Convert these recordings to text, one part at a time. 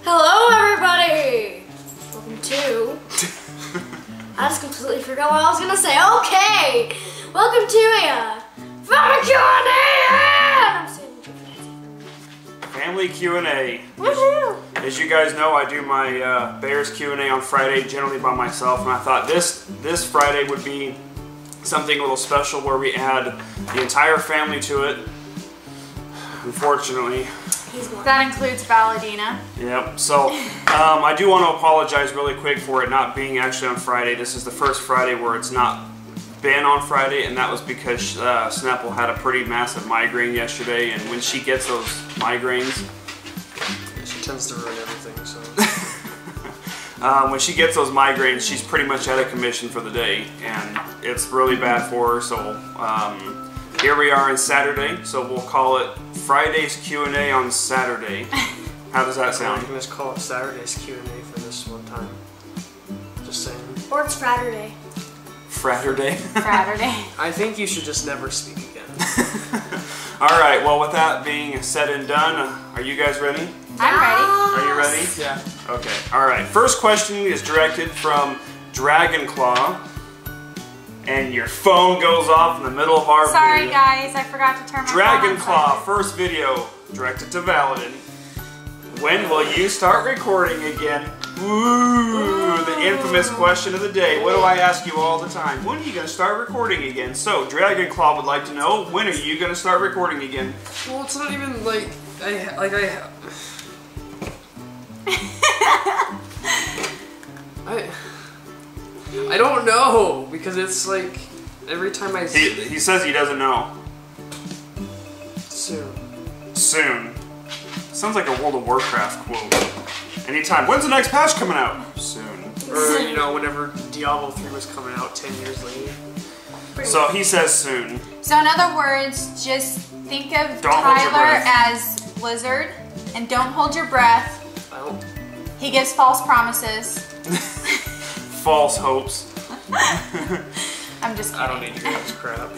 Hello, everybody! Welcome to... I just completely forgot what I was gonna say. Okay! Welcome to a Family Q&A! Family Q&A. Woohoo! As you guys know, I do my Bears Q&A on Friday, generally by myself, and I thought this Friday would be something a little special where we add the entire family to it. Unfortunately. That includes Valentina. Yep. So I do want to apologize really quick for it not being actually on Friday. This is the first Friday where it's not been on Friday, and that was because Snapple had a pretty massive migraine yesterday, and when she gets those migraines, she tends to ruin everything. So when she gets those migraines, she's pretty much out of commission for the day, and it's really bad for her. So here we are on Saturday, so we'll call it Friday's Q&A on Saturday. How does that sound? You can just call it Saturday's Q&A for this one time. Just saying. Or it's Fraturday. Fraturday? Fraturday. I think you should just never speak again. Alright, well with that being said and done, are you guys ready? I'm ready. Are you ready? Yeah. Okay, alright. First question is directed from Dragonclaw. And your phone goes off in the middle of our video. Sorry guys, I forgot to turn my phone on. Dragonclaw, first video, directed to Valadin. When will you start recording again? Ooh, the infamous question of the day. What do I ask you all the time? When are you going to start recording again? So, Dragonclaw would like to know, when are you going to start recording again? Well, it's not even like I don't know, because it's like every time I He says he doesn't know. Soon. Soon. Sounds like a World of Warcraft quote. Anytime. When's the next patch coming out? Soon. Or, you know, whenever Diablo 3 was coming out 10 years later. So he says soon. So in other words, just think of Don't hold your Tyler breath. as Blizzard, and don't hold your breath. I don't. He gives false promises. False hopes. I'm just kidding. I don't need to hear this crap.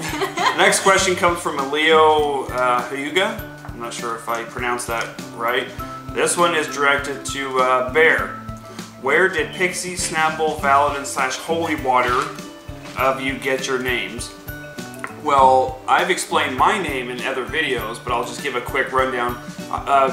Next question comes from Leo Hyuga. I'm not sure if I pronounced that right. This one is directed to Bear. Where did Pixie, Snapple, Valadin / Holy Water of you get your names? Well, I've explained my name in other videos, but I'll just give a quick rundown.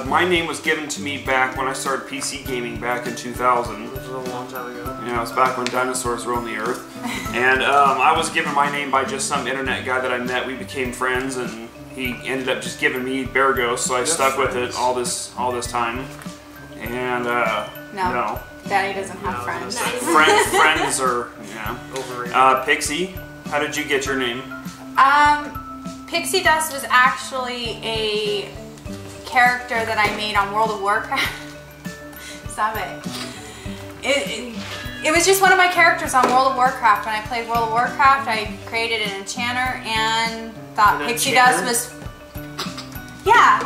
My name was given to me back when I started PC gaming back in 2000. This was a long time ago. You know, it was back when dinosaurs roamed the earth. And I was given my name by just some internet guy that I met. We became friends, and he ended up just giving me Bereghost, so I stuck with it all this time. And no. Daddy doesn't have friends. Friends are, yeah. Overrated. Pixie, how did you get your name? Pixie Dust was actually a character that I made on World of Warcraft. Stop it. It was just one of my characters on World of Warcraft. When I played World of Warcraft, I created an enchanter and thought Pixie Dust was... Yeah.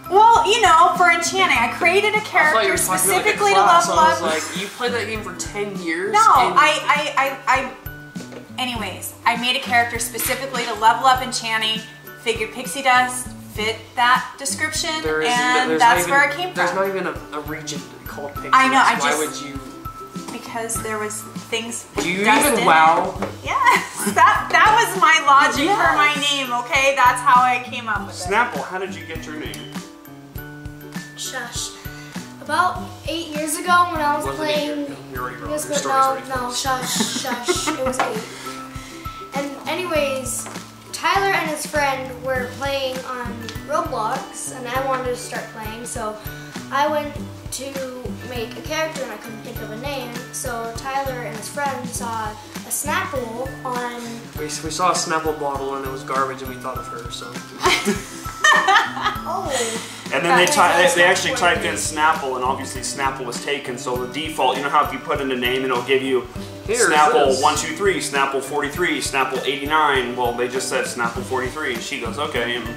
Well, you know, for enchanting, I created a character specifically to level up. I was like, you played that game for 10 years? No, anyways, I made a character specifically to level up enchanting, figured Pixie Dust fit that description, and that's where it came from. There's not even a region called Pixie Dust. I know, Why would you? Because there was things with Do you dust even in WoW? it. Yes, that was my logic for my name, okay? That's how I came up with it. Snapple, how did you get your name? Shush. About 8 years ago when I was playing... You're already wrong. Yes, Your but story's already no, false. shush. It was 8. And anyways, Tyler and his friend were playing on Roblox, and I wanted to start playing, so I went to make a character and I couldn't think of a name, so Tyler and his friend saw a Snapple on... We saw a Snapple bottle and it was garbage and we thought of her, so... Oh. And then they actually typed in Snapple, and obviously Snapple was taken, so the default, you know how if you put in a name and it'll give you Snapple 123, Snapple 43, Snapple 89, well they just said Snapple 43, and she goes, okay. And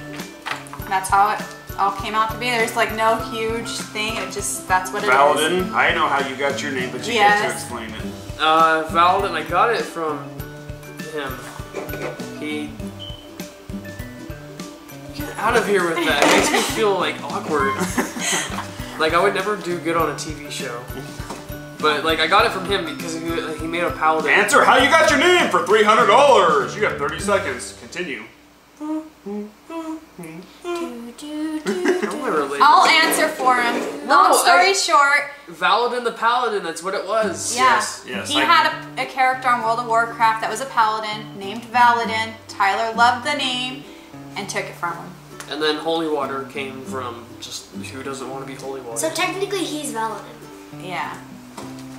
that's how it all came out to be. There's like no huge thing, that's what it is. Valadin, I know how you got your name, but you get to explain it. Valadin, I got it from him. Get out of here with that. It makes me feel like awkward. Like, I would never do good on a TV show. But, like, I got it from him because he made a paladin. Answer how you got your name for $300. You got 30 seconds. Continue. I'll answer for him. Long story short. Valadin the Paladin, that's what it was. Yeah. Yes. He had a character on World of Warcraft that was a paladin named Valadin. Tyler loved the name and took it from him. And then Holy Water came from just who doesn't want to be Holy Water. So technically he's Valadin. Yeah.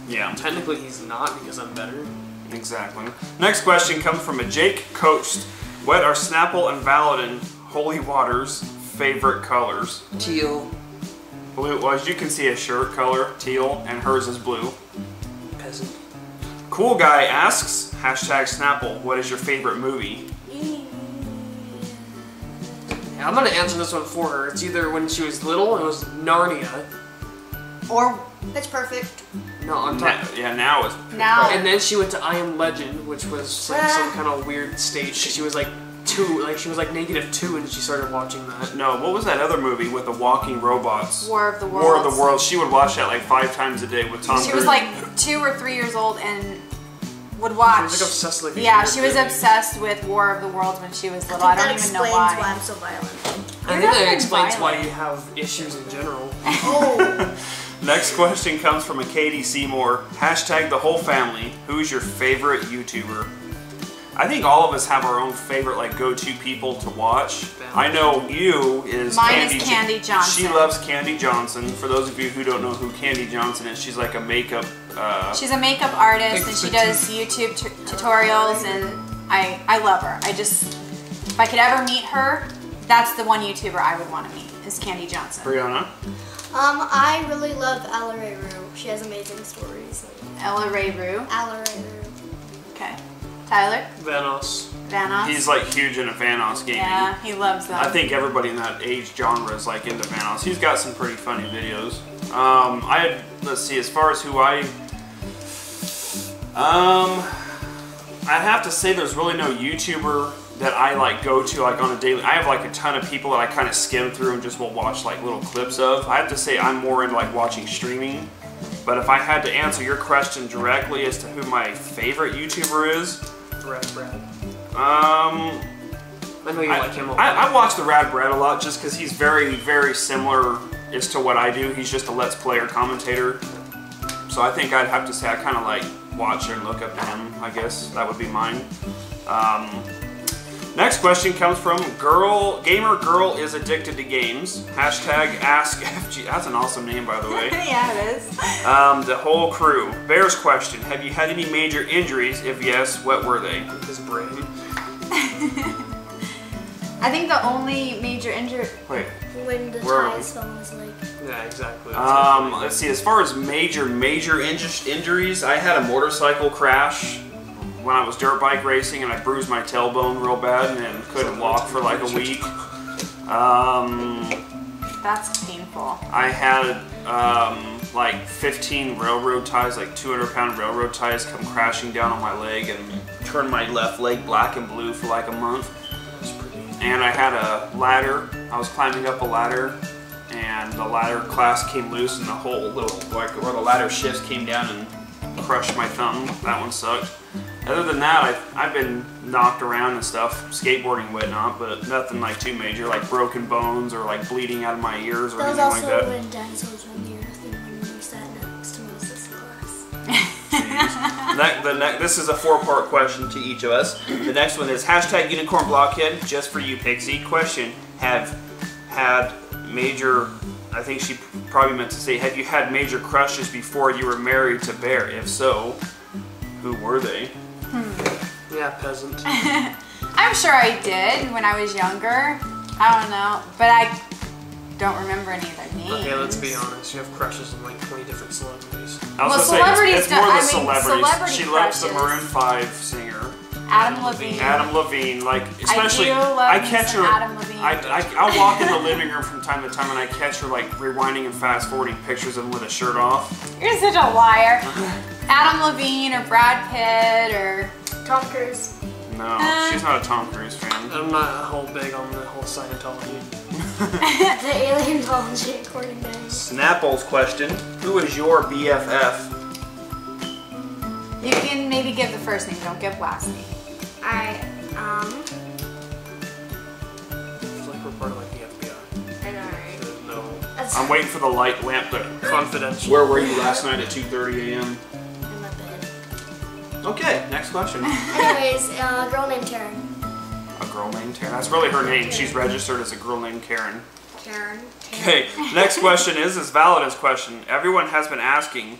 Yeah. Technically he's not because I'm better. Exactly. Next question comes from a Jake Coast. What are Snapple and Valadin Holy Water's favorite colors? Teal. Blue. Well, as you can see, a shirt color, teal, and hers is blue. Peasant. Cool Guy asks, #Snapple, what is your favorite movie? Yeah, I'm gonna answer this one for her. It's either when she was little, it was Narnia. Or That's perfect. No, I'm talking. Yeah, now it's now. And then she went to I Am Legend, which was like some kind of weird stage. She was like 2, like she was like -2, and she started watching that. No, what was that other movie with the walking robots? War of the Worlds. War of the Worlds. She would watch that like 5 times a day with Tom Cruise. She was like 2 or 3 years old and would watch. She was like obsessed with she was obsessed with War of the Worlds when she was little. I don't even know why. That explains why I'm so violent. I think that explains why you have issues in general. Oh. Next question comes from a Katie Seymour. #the whole family. Who's your favorite YouTuber? I think all of us have our own favorite like go-to people to watch. I know you is Mine is Candy Johnson. She loves Candy Johnson. For those of you who don't know who Candy Johnson is, she's like a makeup. She's a makeup artist and she does YouTube tutorials, and I love her. If I could ever meet her, that's the one YouTuber I would want to meet, is Candy Johnson. Brianna? I really love Ella Ray Rue. She has amazing stories. Ella Ray Rue. Ella Ray Rue. Okay. Tyler? Vanos. Vanos. He's like huge into Vanos gaming. Yeah, he loves them. I think everybody in that age genre is like into Vanos. He's got some pretty funny videos. Let's see, as far as who I'd have to say there's really no YouTuber that I like go to like on a daily. I have like a ton of people that I kind of skim through and just will watch like little clips of. I have to say I'm more into like watching streaming. But if I had to answer your question directly as to who my favorite YouTuber is, Brad. I know you like him a lot. I watch the Rad Brad a lot just because he's very, very similar as to what I do. He's just a Let's Player commentator. So I think I'd have to say I kind of like watch and look up to him, I guess. That would be mine. Next question comes from Gamer Girl is addicted to games. #AskFG. That's an awesome name, by the way. Yeah, it is. The whole crew. Bear's question. Have you had any major injuries? If yes, what were they? His brain. I think the only major injury. Wait. When the Where are ties fell on his leg. Yeah, exactly. Let's see. As far as major injuries, I had a motorcycle crash when I was dirt bike racing, and I bruised my tailbone real bad and couldn't walk for like a week. That's painful. I had like 15 railroad ties, like 200-pound railroad ties, come crashing down on my leg and turned my left leg black and blue for like a month. And I had a ladder. I was climbing up a ladder, and the ladder clasp came loose, and the whole little, like where the ladder shifts, came down and crushed my thumb. That one sucked. Other than that, I've been knocked around and stuff, skateboarding and whatnot, but nothing like too major, like broken bones or like bleeding out of my ears or That was anything like also that. when dinosaurs were on the earth and when we sat next to Moses class. This is a 4-part question to each of us. The next one is #Unicorn Blockhead, just for you, Pixie. Question, have had major, I think she probably meant to say, have you had major crushes before you were married to Bear? If so, who were they? Yeah, peasant. I'm sure I did when I was younger. I don't know, but I don't remember any of their names. Okay, let's be honest. You have crushes on like 20 different celebrities. I was Well, gonna say, celebrities it's more the don't- I mean, celebrities. celebrity She loves the crushes. Maroon 5 singer. Adam Levine. Adam Levine, like especially I do love I me catch some her. Adam Levine. I'll walk in the living room from time to time and I catch her like rewinding and fast forwarding pictures of him with a shirt off. You're such a liar. Adam Levine or Brad Pitt or Tom Cruise. No, she's not a Tom Cruise fan. I'm not a whole big on the whole Scientology. The Alientology according to him. Snapple's question: who is your BFF? You can maybe give the first name, don't give last name. It's like we're part of like the FBI. I know, right? There's no I'm waiting for the light lamp to. confidential. Where were you last night at 2:30 a.m.? In my bed. Okay, next question. Anyways, a girl named Karen. A girl named Karen. That's really her name. She's registered as a girl named Karen. Karen. Okay, next question is valid as question. Everyone has been asking,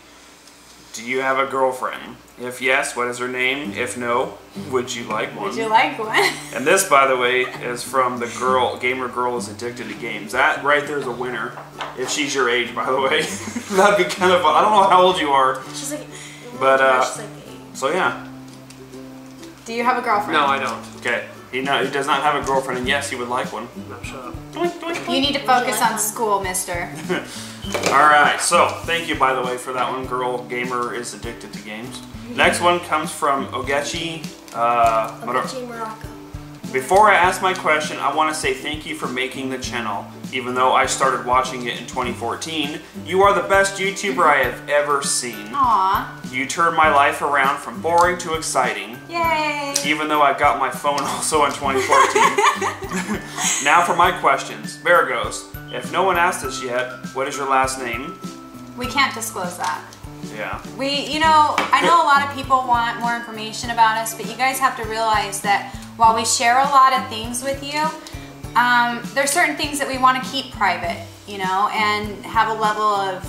do you have a girlfriend? If yes, what is her name? If no, would you like one? Would you like one? And this, by the way, is from the gamer girl is addicted to games. That right there is a winner. If she's your age, by the way. That'd be kind of, I don't know how old you are. She's like, But, she's like 8. So yeah. Do you have a girlfriend? No, I don't. Okay. He does not have a girlfriend, and yes, he would like one. No, shut up. You need to focus on school, mister. Alright, so thank you, by the way, for that one. Girl gamer is addicted to games. Next one comes from Ogechi. Ogechi Morocco. Before I ask my question, I want to say thank you for making the channel. Even though I started watching it in 2014, you are the best YouTuber I have ever seen. Aww. You turned my life around from boring to exciting. Yay. Even though I got my phone also in 2014. Now for my questions. Bereghost, if no one asked us yet, what is your last name? We can't disclose that. Yeah. I know a lot of people want more information about us, but you guys have to realize that while we share a lot of things with you, there's certain things that we want to keep private, and have a level of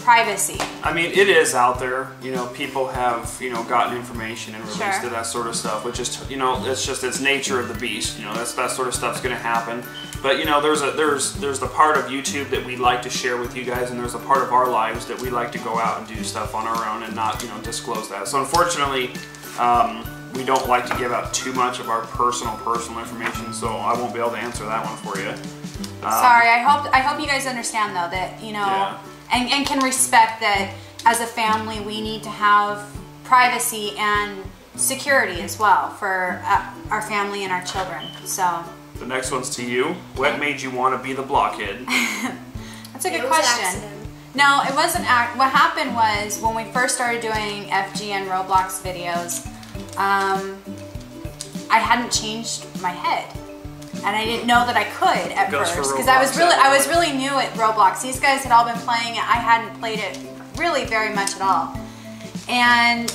privacy. I mean, it is out there. People have, gotten information and released Sure. it, that sort of stuff, which is, it's nature of the beast. That sort of stuff's going to happen. But, there's the part of YouTube that we like to share with you guys, and there's a part of our lives that we like to go out and do stuff on our own and not, disclose that. So unfortunately, we don't like to give out too much of our personal information, so I won't be able to answer that one for you. Sorry, I hope you guys understand though that, Yeah. and can respect that as a family we need to have privacy and security as well for our family and our children. So The next one's to you. What made you want to be the blockhead? that's a good It was question. accident. No, it wasn't. What happened was when we first started doing FGN Roblox videos, I hadn't changed my head, and I didn't know that I could at Goes for first because Roblox, I was really new at Roblox. These guys had all been playing it. I hadn't played it really very much at all, and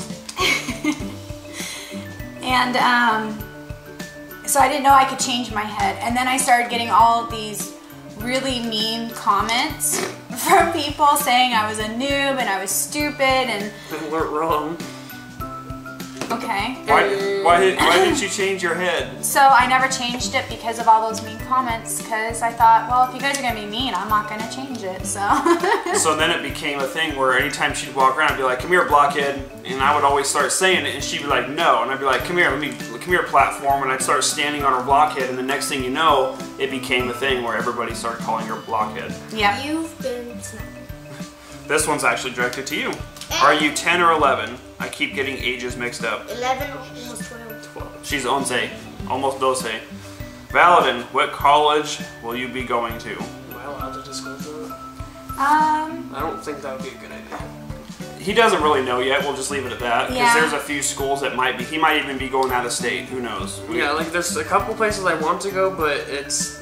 so I didn't know I could change my head. And then I started getting all of these really mean comments from people saying I was a noob and I was stupid and We're wrong. okay. Why didn't you change your head? So I never changed it because of all those mean comments, because I thought, well, if you guys are gonna be mean, I'm not gonna change it. So So then it became a thing where anytime she'd walk around, I'd be like, "Come here, blockhead," and I would always start saying it, and she'd be like, "No," and I'd be like, "Come here, come here, platform," and I'd start standing on her blockhead, and the next thing you know, it became a thing where everybody started calling her blockhead. yeah. You've been snapped. This one's actually directed to you. Are you 10 or 11? I keep getting ages mixed up. 11, almost 12. She's 11, almost 12. Valadin, what college will you be going to? Am I allowed to disclose that? Um. I don't think that would be a good idea. He doesn't really know yet. We'll just leave it at that. Because Yeah. there's a few schools that might be. He might even be going out of state. Who knows? Yeah, like there's a couple places I want to go, but it's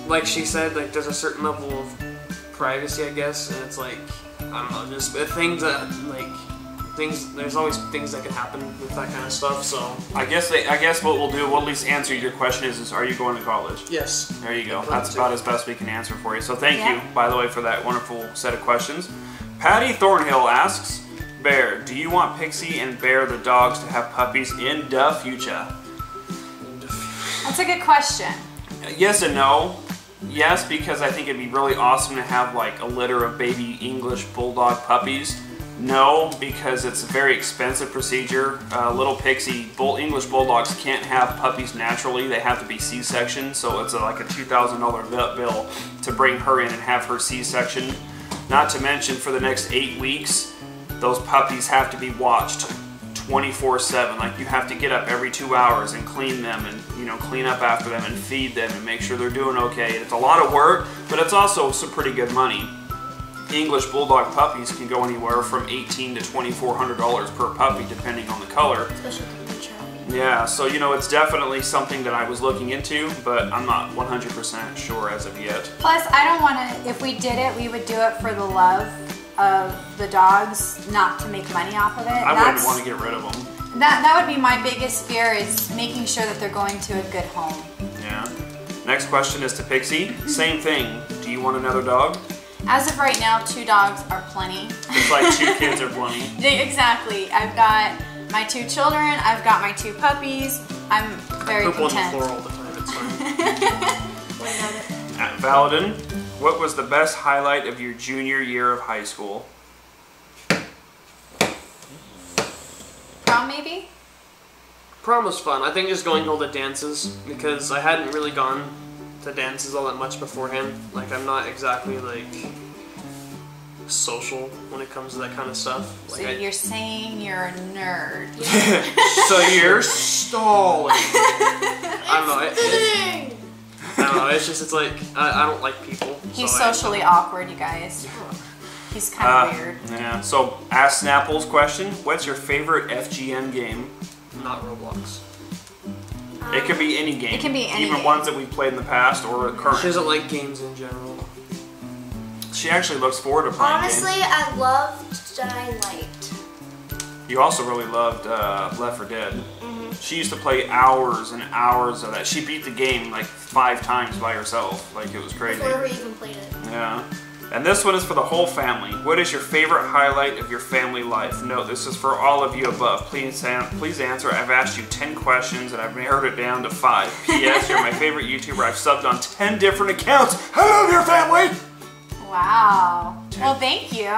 like she said, like there's a certain level of privacy, I guess, and it's like I don't know, just things that there's always things that can happen with that kind of stuff. So I guess what we'll do, we'll at least answer your question is are you going to college? yes, There you go. I plan That's to. about as best we can answer for you. So thank Yeah. you, by the way, for that wonderful set of questions. Patty Thornhill asks, Bear, do you want Pixie and Bear the dogs to have puppies in the future? That's a good question. Yes and no. Yes, because I think it'd be really awesome to have like a litter of baby English bulldog puppies. No, because it's a very expensive procedure. Little Pixie English bulldogs can't have puppies naturally. They have to be C-section, so it's like a $2,000 bill to bring her in and have her C-section. Not to mention, for the next 8 weeks, those puppies have to be watched 24/7. Like you have to get up every 2 hours and clean them, and clean up after them and feed them and make sure they're doing okay. It's a lot of work, but it's also some pretty good money. English Bulldog puppies can go anywhere from $1,800 to $2,400 per puppy, depending on the color. Especially the child. Yeah, so it's definitely something that I was looking into, but I'm not 100% sure as of yet. Plus, I don't want to, if we did it, we would do it for the love of the dogs, not to make money off of it. I wouldn't want to get rid of them. That would be my biggest fear, is making sure that they're going to a good home. Yeah. Next question is to Pixie. Same thing. Do you want another dog? As of right now, 2 dogs are plenty. It's like 2 kids are plenty. Exactly. I've got my 2 children. I've got my 2 puppies. I'm very content. Poop on the floor all the time. It's fine. What about it? At Valadin, what was the best highlight of your junior year of high school? Prom, maybe? Prom was fun. I think just going to all the dances, because I hadn't really gone to dances all that much beforehand. Like, I'm not exactly like social when it comes to that kind of stuff. Like, So you're saying you're a nerd. so you're stalling. I don't know. It's like I don't like people. He's so socially awkward, you guys. He's kind of weird. Yeah. So, ask Snapple's question. What's your favorite FGN game? Not Roblox. It could be any game. It can be any Even game. ones that we've played in the past or She current. doesn't like games in general. She actually looks forward to playing Honestly, games. I loved Dying Light. You also really loved Left 4 Dead. Mm-hmm. She used to play hours and hours of that. She beat the game like 5 times by herself. Like, it was crazy. Before we even played it. Yeah. And this one is for the whole family. What is your favorite highlight of your family life? No, this is for all of you above. Please answer. I've asked you 10 questions and I've narrowed it down to 5. P.S. You're my favorite YouTuber. I've subbed on 10 different accounts. I love your family! Wow. Well, thank you.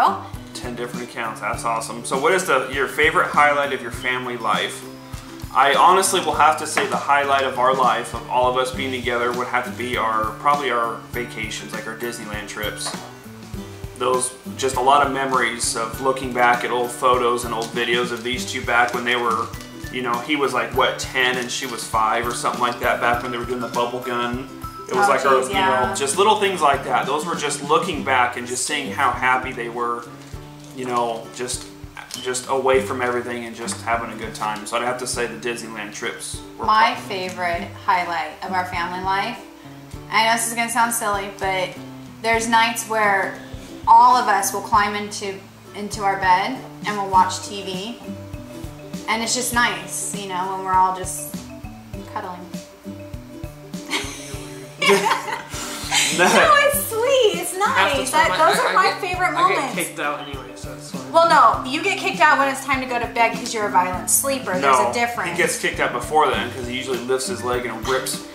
10 different accounts. That's awesome. So what is your favorite highlight of your family life? I honestly will have to say the highlight of our life, of all of us being together, would have to be probably our vacations, like our Disneyland trips. Those, just a lot of memories of looking back at old photos and old videos of these two back when they were, he was like, what, 10 and she was 5 or something like that, back when they were doing the bubble gun. It was like, geez, yeah. just little things like that. Those were just looking back and just seeing how happy they were, just away from everything and just having a good time. So I'd have to say the Disneyland trips were My favorite highlight of our family life, I know this is going to sound silly, but there's nights where all of us will climb into our bed and we'll watch TV. And it's just nice, when we're all just cuddling. No, it's sweet. It's nice. Those are my favorite moments. I get kicked out anyway, so it's fine. Well, no, you get kicked out when it's time to go to bed because you're a violent sleeper. There's a difference. He gets kicked out before then because he usually lifts his leg and rips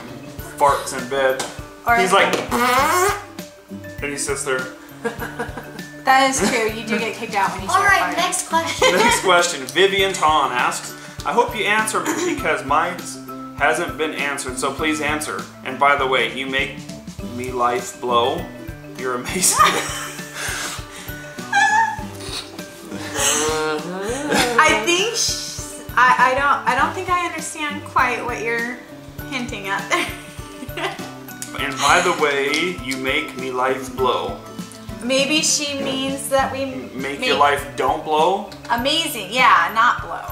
farts in bed. Or he's like, and he sits there. That is true. You do get kicked out when you start Alright, fighting. next question. Next question. Vivian Ton asks, I hope you answer because mine hasn't been answered, so please answer. And by the way, you make me life blow. You're amazing. I don't think I understand quite what you're hinting at there. And by the way, you make me life blow. Maybe she means that we Make your life don't blow? amazing. Yeah, not blow.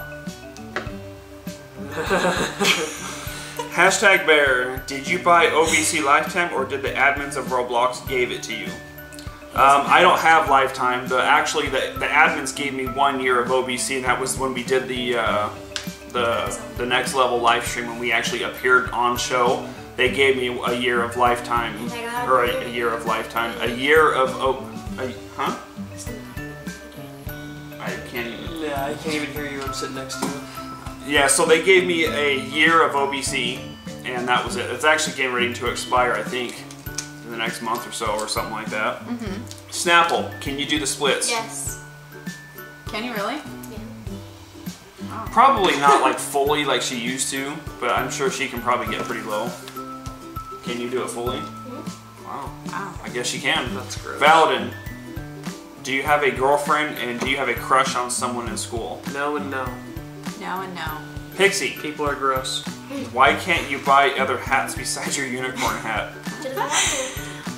Hashtag Bear, did you buy OBC Lifetime or did the admins of Roblox gave it to you? I don't have Lifetime. The admins gave me 1 year of OBC, and that was when we did the next level live stream when we actually appeared on show. They gave me a year of Lifetime, or a year of Lifetime, a year of huh? I can't even. Yeah, I can't even hear you. I'm sitting next to you. Yeah, so they gave me a year of OBC, and that was it. It's actually getting ready to expire, I think, in the next month or so, or something like that. Mm-hmm. Snapple, can you do the splits? Yes. Can you really? Yeah. Probably not like fully like she used to, but I'm sure she can probably get pretty low. Can you do it fully? Mm-hmm. Wow. I guess she can. That's gross. Valadin, do you have a girlfriend and do you have a crush on someone in school? No and no. No and no. Pixie, People are gross. Why can't you buy other hats besides your unicorn hat?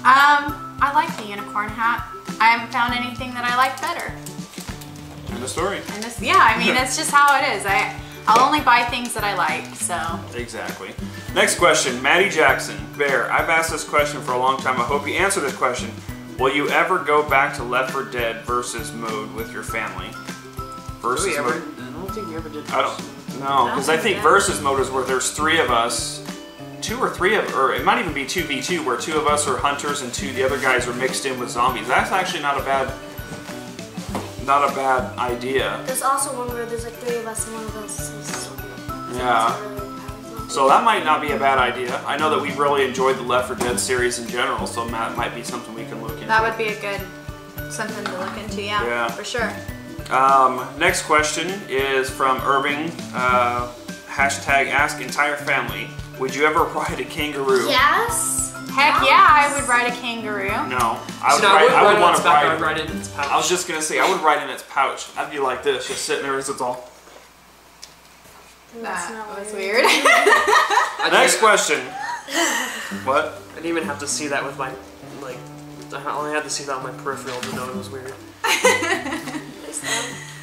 I like the unicorn hat. I haven't found anything that I like better. End of story. And this, yeah, I mean, it's just how it is. I'll only buy things that I like, so. Exactly. Next question, Maddie Jackson. Bear, I've asked this question for a long time. I hope you answer this question. Will you ever go back to Left 4 Dead versus mode with your family? Versus mode? I don't think we ever did. No, because I think versus mode is where there's 3 of us, 2 or 3 of, or it might even be 2v2, where 2 of us are hunters and the other guys are mixed in with zombies. That's actually not a bad idea. There's also one where there's like 3 of us and one of us is. Yeah. So that might not be a bad idea. I know that we really enjoyed the Left 4 Dead series in general, so that might be something we can look into. That would be a good something to look into, yeah. For sure. Next question is from Irving. Hashtag ask entire family. Would you ever ride a kangaroo? Yes. Heck yeah, I would ride a kangaroo. No, I would want to ride in its pouch. I was just gonna say I would ride in its pouch. I'd be like this, just sitting there as it's all. That was weird. Next question. What? I didn't even have to see that with my, like, I only had to see that on my peripheral to know it was weird.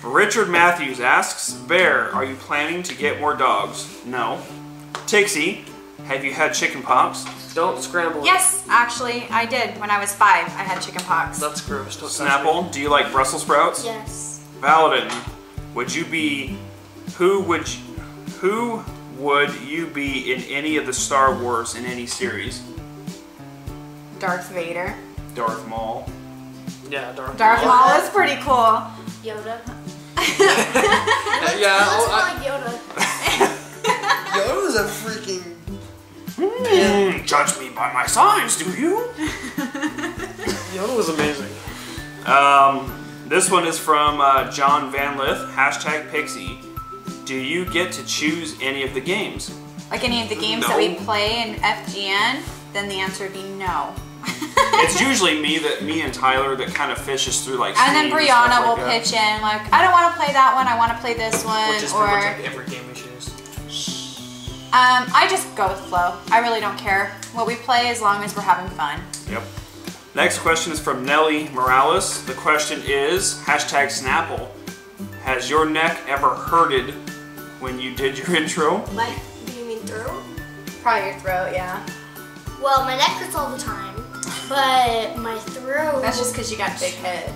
Richard Matthews asks, Bear, are you planning to get more dogs? No. Pixie, have you had chicken pox? Don't scramble. Yes, actually, I did. When I was 5, I had chicken pox. That's gross. Don't Snapple, do you like Brussels sprouts? Yes. Paladin, would you be, who would you be in any of the Star Wars in any series? Darth Vader. Darth Maul. Yeah, Darth Maul is pretty cool. Yoda. Yeah, like Yoda. Yoda's a freaking. Judge me by my signs, do you? Yoda was amazing. This one is from John Van Lith. Hashtag Pixie. Do you get to choose any of the games? Like any of the games that we play in FGN? Then the answer would be no. It's usually me and Tyler that kind of fishes through like. And then Brianna will pitch in like, I don't want to play that one. I want to play this one. Which is pretty much like every game we choose. I just go with the flow. I really don't care what we play as long as we're having fun. Yep. Next question is from Nelly Morales. The question is hashtag Snapple. Has your neck ever hurted when you did your intro? Like, do you mean throat? Probably your throat, yeah. Well, my neck hurts all the time, but my throat. That's just because you got a big head.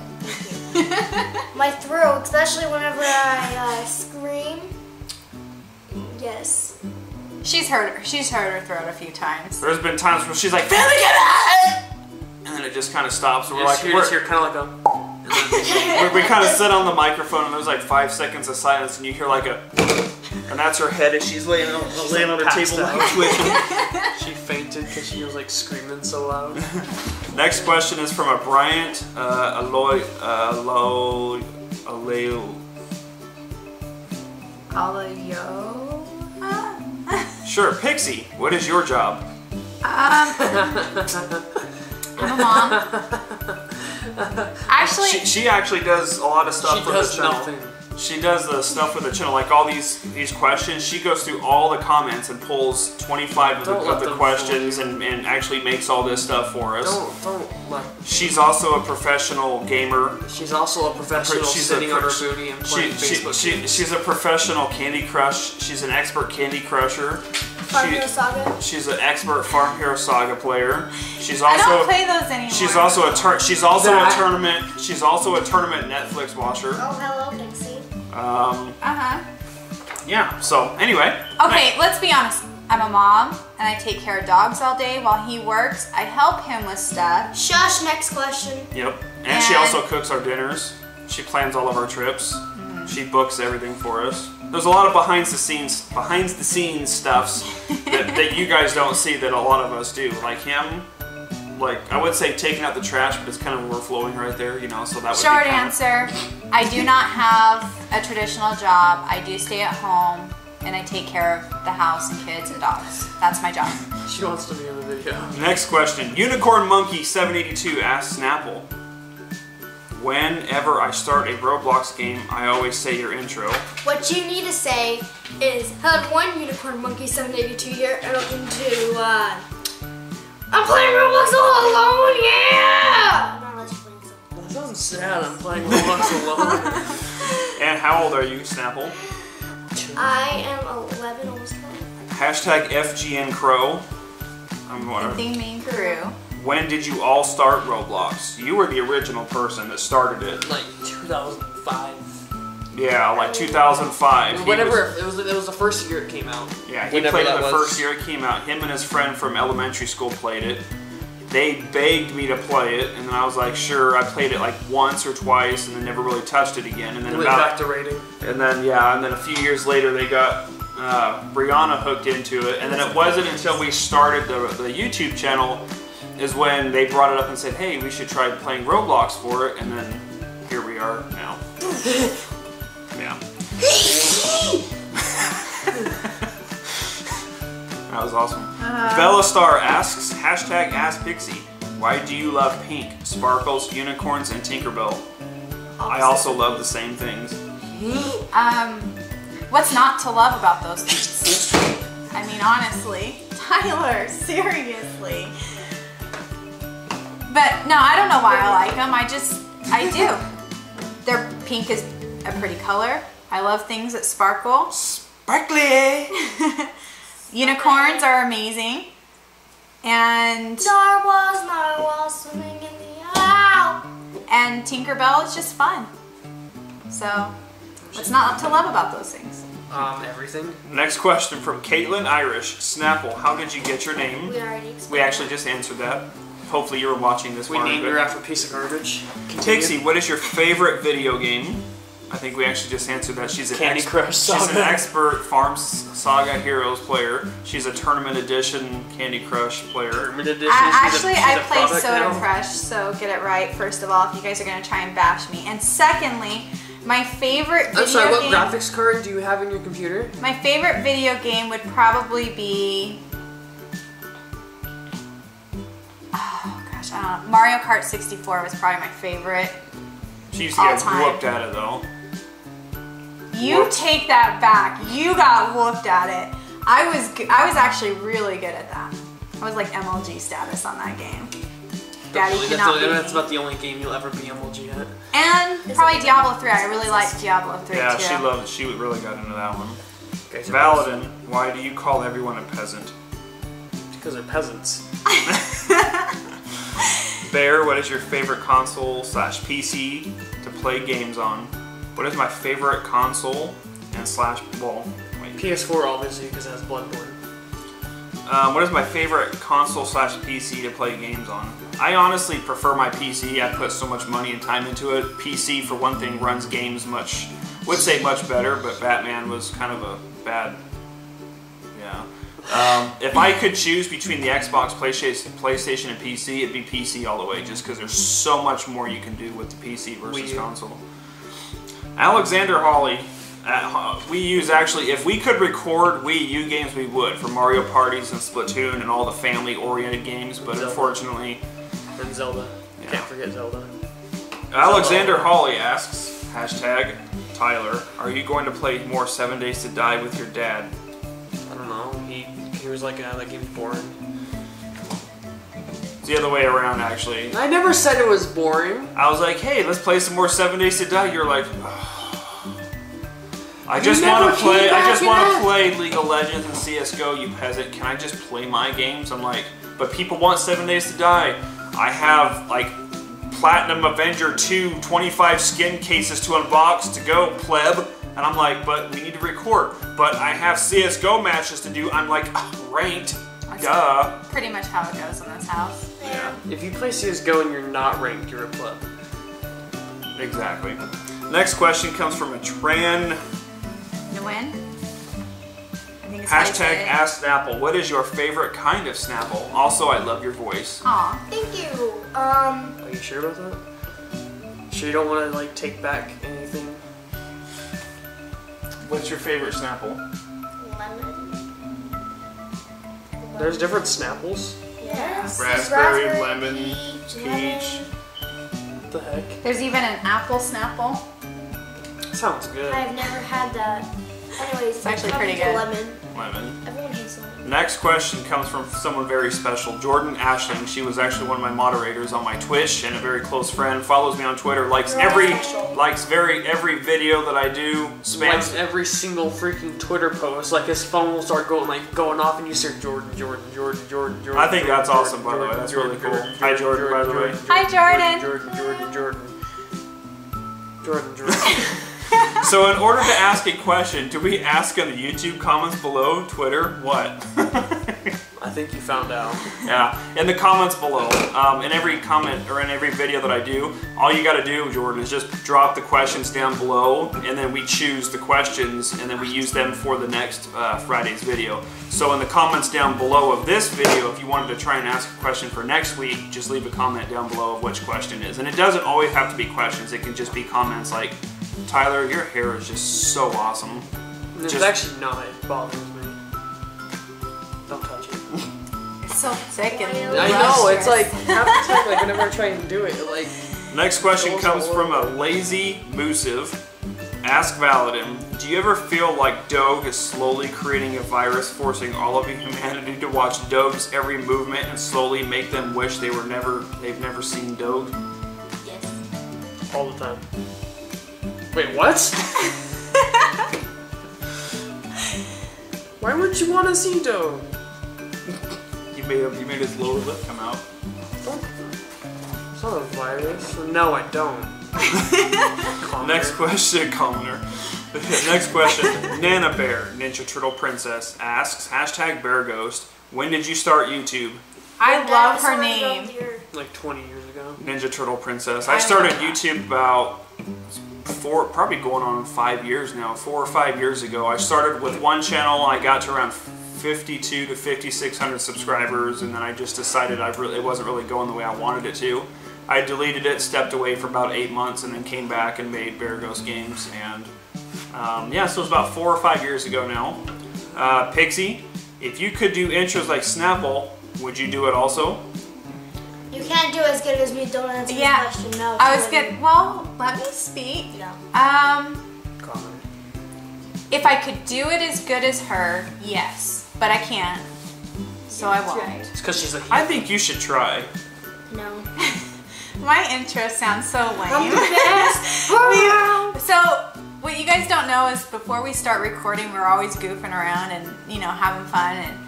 My throat, especially whenever I scream. Yes. She's heard her throat a few times. There's been times where she's like, "Family, get out!" And then it just kind of stops. And we're like, you're kind of like a. we kind of sit on the microphone and there's like 5 seconds of silence and you hear like a, and that's her head as she's laying on her table like twitching. She fainted because she was like screaming so loud. Next question is from a Bryant Sure, Pixie, what is your job? I'm a mom. Actually, she actually does a lot of stuff for the channel. Nothing. She does the stuff for the channel, like all these questions. She goes through all the comments and pulls 25 of the questions and actually makes all this stuff for us. She's also a professional gamer. She's also a professional sitting on her booty and playing Facebook games. She's a professional Candy Crush. She's an expert Candy Crusher. Farm Hero Saga. She's an expert Farm Hero Saga player. She's also I don't play those anymore. She's also a tournament. She's also a tournament Netflix watcher. Oh, hello, Pixie. Yeah. So anyway. Okay, let's be honest. I'm a mom, and I take care of dogs all day while he works. I help him with stuff. Shush. Next question. Yep. And she also cooks our dinners. She plans all of our trips. She books everything for us. There's a lot of behind the scenes stuffs that you guys don't see that a lot of us do. Like him, like I would say taking out the trash, but it's kind of overflowing right there, you know. So that would short be answer. I do not have a traditional job. I do stay at home and I take care of the house and kids and dogs. That's my job. She wants to be in the video. Next question. Unicorn Monkey 782 asks Snapple, Whenever I start a Roblox game, I always say your intro. What you need to say is, hello everyone, Unicorn Monkey 782 here, and welcome to, I'm playing Roblox all alone, yeah! No, let's play some. That sounds sad, I'm playing Roblox alone. And how old are you, Snapple? I am 11, almost 12. Hashtag FGN Crew. Anything mean Kangaroo. When did you all start Roblox? You were the original person that started it. Like 2005. Yeah, like 2005. Whatever, it was the first year it came out. Yeah, he played it the first year it came out. Him and his friend from elementary school played it. They begged me to play it, and then I was like, sure. I played it like once or twice, and then never really touched it again. And then went back to rating. And then a few years later they got Brianna hooked into it, and then it wasn't until we started the YouTube channel is when they brought it up and said, hey, we should try playing Roblox for it, and then here we are now. Yeah. That was awesome. Bella Star asks, hashtag Ask Pixie, why do you love pink, sparkles, unicorns, and Tinkerbell? I also love the same things. What's not to love about those things? I mean, honestly. Tyler, seriously. But no, I don't know why I like them. I do. Pink is a pretty color. I love things that sparkle. Sparkly! Unicorns are amazing. And Narwhals swimming in the owl. And Tinkerbell is just fun. So, what's not to love about those things? Everything. Next question from Caitlin Irish. Snapple, how did you get your name? We actually just answered that. Hopefully you were watching this one. We named her after a piece of garbage. Pixie, what is your favorite video game? I think we actually just answered that. She's an She's an expert Farm Saga Heroes player. She's a Tournament Edition Candy Crush player. Tournament Edition. I play Soda Crush, so get it right. First of all, if you guys are gonna try and bash me, and secondly, my favorite video I'm sorry, what game, graphics card do you have in your computer? My favorite video game would probably be, oh gosh, I don't know. Mario Kart 64 was probably my favorite. She used to get whooped at it though. You take that back. You got whooped at it. I was actually really good at that. I was like MLG status on that game. Daddy cannot beat me. That's about the only game you'll ever be MLG at. And probably Diablo 3. I really liked Diablo 3 yeah, too. she really got into that one. Valadin, why do you call everyone a peasant? Because they're peasants. Bear, what is your favorite console / PC to play games on? What is my favorite console and PS4 obviously because it has Bloodborne. What is my favorite console / PC to play games on? I honestly prefer my PC. I put so much money and time into it. PC, for one thing, runs games much better, but Batman was kind of a bad, yeah. If I could choose between the Xbox, PlayStation, and PC, it'd be PC all the way, just because there's so much more you can do with the PC versus console. Alexander Hawley, if we could record Wii U games, we would, for Mario Parties and Splatoon and all the family-oriented games, but unfortunately... And Zelda. Yeah. Can't forget Zelda. Alexander Hawley asks, hashtag Tyler, are you going to play more 7 Days to Die with your dad? I don't know. He was like, that game's boring. It's the other way around, actually. I never said it was boring. I was like, hey, let's play some more 7 Days to Die. You're like, I just want to play League of Legends and CSGO, you peasant. Can I just play my games? I'm like, but people want 7 Days to Die. I have, like, Platinum Avenger 2, 25 skin cases to unbox to go, pleb. And I'm like, but we need to record. But I have CSGO matches to do. I'm like, ranked. That's pretty much how it goes in this house. Yeah. If you play CSGO and you're not ranked, you're a pleb. Exactly. Next question comes from a Tran. Nguyen? I think it's Hashtag Ask Snapple. What is your favorite kind of Snapple? Also, I love your voice. Aw. Thank you. Are you sure about that? Sure you don't want to, like, take back anything? What's your favorite Snapple? Lemon. There's different Snapples? Yes. Raspberry, lemon, peach. the heck? There's even an apple Snapple. Sounds good. I've never had that. Anyways, It's actually pretty good. Lemon. Lemon. Everyone hates lemon. Next question comes from someone very special, Jordan Ashling. She was actually one of my moderators on my Twitch and a very close friend. Follows me on Twitter. Likes every video that I do. Spams Likes every single freaking Twitter post. Like his phone will start going off, and you search Jordan. I think that's awesome, by the way. That's really cool. Hi, Jordan, by the way. Hi, Jordan. Jordan. So in order to ask a question, do we ask in the YouTube comments below, Twitter, what? I think you found out. Yeah, in the comments below. In every comment or in every video that I do, all you gotta do, Jordan, is just drop the questions down below, and then we choose the questions, and then we use them for the next Friday's video. So in the comments down below of this video, if you wanted to try and ask a question for next week, just leave a comment down below of which question it is. And it doesn't always have to be questions, it can just be comments like, Tyler, your hair is just so awesome. It's actually not. It bothers me. Don't touch it. It's so thick and I know, it's like half the time, like whenever I try and do it, like. Next question comes from a lazy moosive. Ask Valadin, do you ever feel like Doge is slowly creating a virus, forcing all of humanity to watch Doge's every movement and slowly make them wish they've never seen Doge? Yes. All the time. Wait, what? Why would you want to see Doge? You made his lower lip come out. It's not a virus. No, I don't. Next question, commenter. Next question. Nana Bear, Ninja Turtle Princess, asks, #BearGhost, when did you start YouTube? I love her name. Like 20 years ago. Ninja Turtle Princess. I started YouTube about probably going on 5 years now, 4 or 5 years ago. I started with one channel, I got to around 52 to 5,600 subscribers, and then I just decided it wasn't really going the way I wanted it to. I deleted it, stepped away for about 8 months, and then came back and made Bereghostgames, and yeah, so it was about 4 or 5 years ago now. Pixie, if you could do intros like Snapple, would you do it also? You can't do as good as me. Don't answer this question. No. I was good. Well, let me speak. No. If I could do it as good as her, yes, but I can't, so I won't. It's because she's a hero. I think you should try. No. My intro sounds so lame. I'm the best. So what you guys don't know is before we start recording, we're always goofing around and having fun, and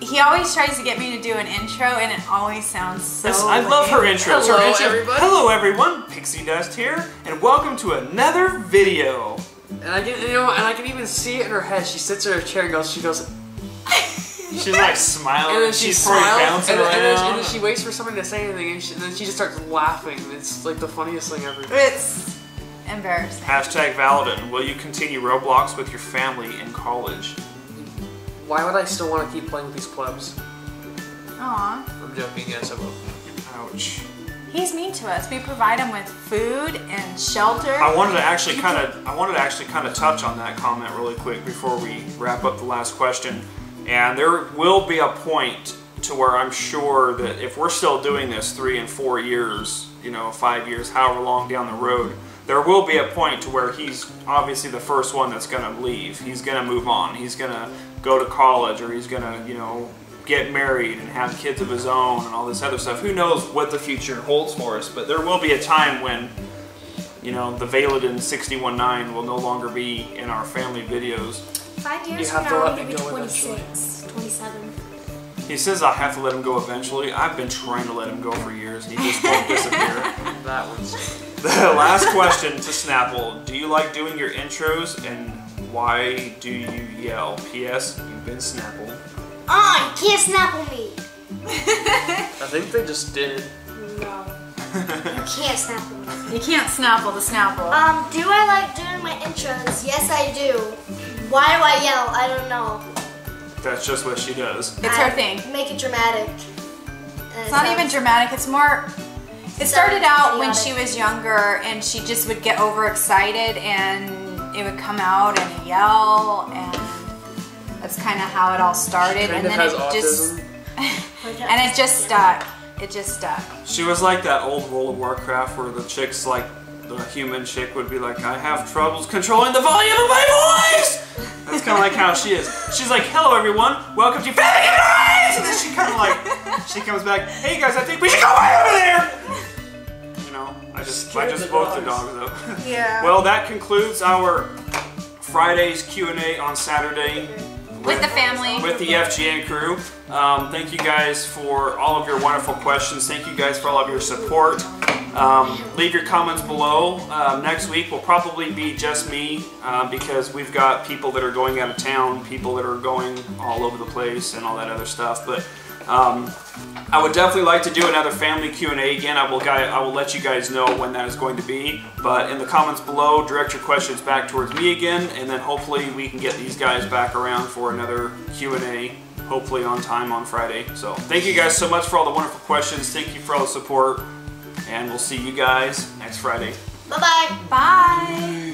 he always tries to get me to do an intro, and it always sounds so I love her intro. Hello, everybody. Hello, everyone. Pixie Dust here, and welcome to another video. And I can even see it in her head. She sits in her chair and she goes. She's like smiling, and then she's probably bouncing around. And then she waits for somebody to say anything, and then she just starts laughing. It's like the funniest thing ever. It's embarrassing. #Valadin, will you continue Roblox with your family in college? Why would I still want to keep playing with these plebs? Aw. I'm joking, yes I will. Ouch. He's mean to us. We provide him with food and shelter. I wanted to actually kind of touch on that comment really quick before we wrap up the last question. And there will be a point to where I'm sure that if we're still doing this 3 and 4 years, 5 years, however long down the road, there will be a point to where he's obviously the first one that's going to leave. He's going to move on. He's going to go to college, or he's going to, get married and have kids of his own and all this other stuff. Who knows what the future holds for us, but there will be a time when, the Valadin 619 will no longer be in our family videos. 5 years You from have to now, let I'm me going to be go 26, 27. He says I have to let him go eventually. I've been trying to let him go for years. He just won't disappear. That one's. The last question to Snapple. Do you like doing your intros, and why do you yell? P.S. You've been Snapple. Oh, you can't Snapple me. I think they just did. No. You can't Snapple me. You can't Snapple the Snapple. Do I like doing my intros? Yes, I do. Why do I yell? I don't know. That's just what she does. It's her thing. Make it dramatic. It's not even dramatic. It's more. It started out when she was younger, and she just would get overexcited, and it would come out and yell, and that's kind of how it all started. Kind And of then has it autism. just and it just stuck. it just stuck. She was like that old World of Warcraft where the chicks, like, the human chick would be like, I have troubles controlling the volume of my voice! That's kind of like how she is. She's like, hello everyone, welcome to Family Guys! And then she kind of like, she comes back, hey guys, I think we should go right over there! You know, I just woke the dogs up. Yeah. Well, that concludes our Friday's Q&A on Saturday. With the family. With the FGN crew. Thank you guys for all of your wonderful questions. Thank you guys for all of your support. Leave your comments below. Next week will probably be just me because we've got people that are going out of town, people that are going all over the place and all that other stuff. But I would definitely like to do another family Q&A again. I will let you guys know when that is going to be. But in the comments below, direct your questions back towards me again, and then hopefully we can get these guys back around for another Q&A, hopefully on time on Friday. So thank you guys so much for all the wonderful questions. Thank you for all the support, and we'll see you guys next Friday. Bye-bye. Bye.